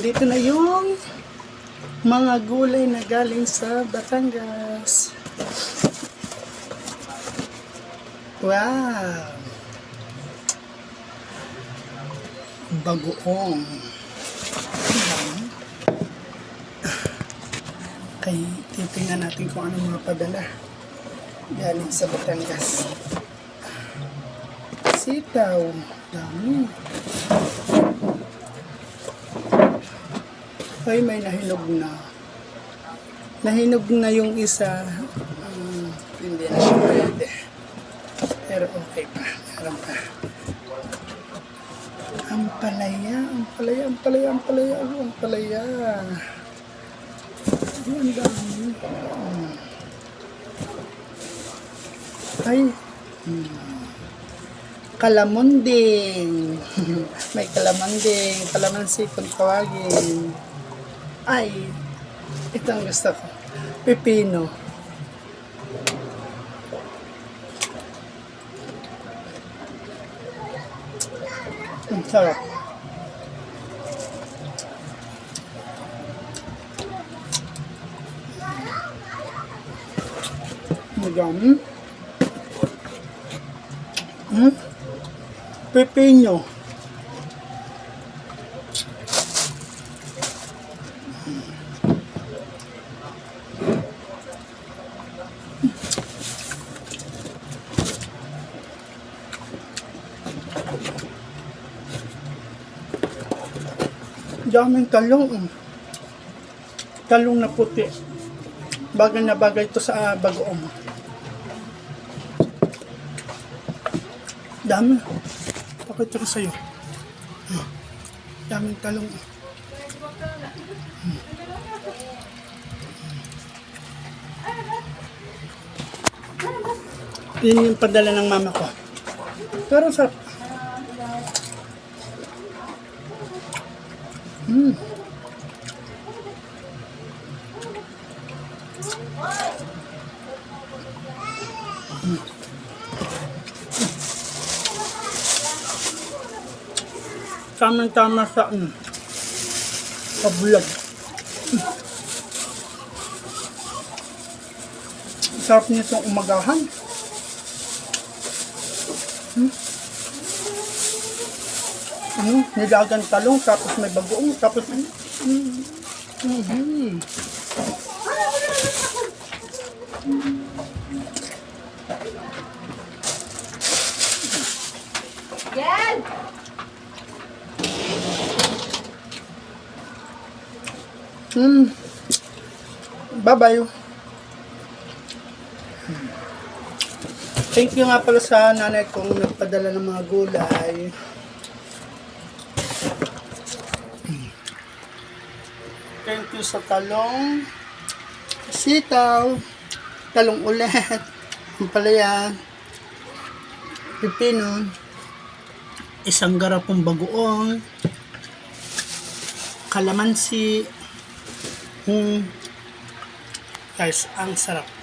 Nandito na yung mga gulay na galing sa Batangas. Wow! Bagoong. Ay, titingnan natin kung ano mga padala galing sa Batangas. Sitaw. Dami. Ay, may nahinog na. Nahinog na yung isa. Hindi na siya pwede. Pero okay pa. Meron pa. Ampalaya. Ang dami. Ay. Kalamunding. May kalamunding. Kalamansi kung tawagin. Ay. Ito ang gusto ko. Pipino. Ang sarap. Madami. Pepino. Daming talong. Talong na puti. Bagay na bagay ito sa bagoong. Dami. Pakita ko sa'yo. Daming talong. Yun yung padala ng mama ko. Pero sa tamang-tama sa pabulag. Sarap nitong umagahan. Nilagang talong, tapos may bagoong, tapos Yan! Bye-bye. Thank you nga pala sa nanay kong nagpadala ng mga gulay. Thank you sa talong, sitaw, talong ulit, ampalaya, pipino, isang garapong bagoong, kalamansi. Guys, ang sarap.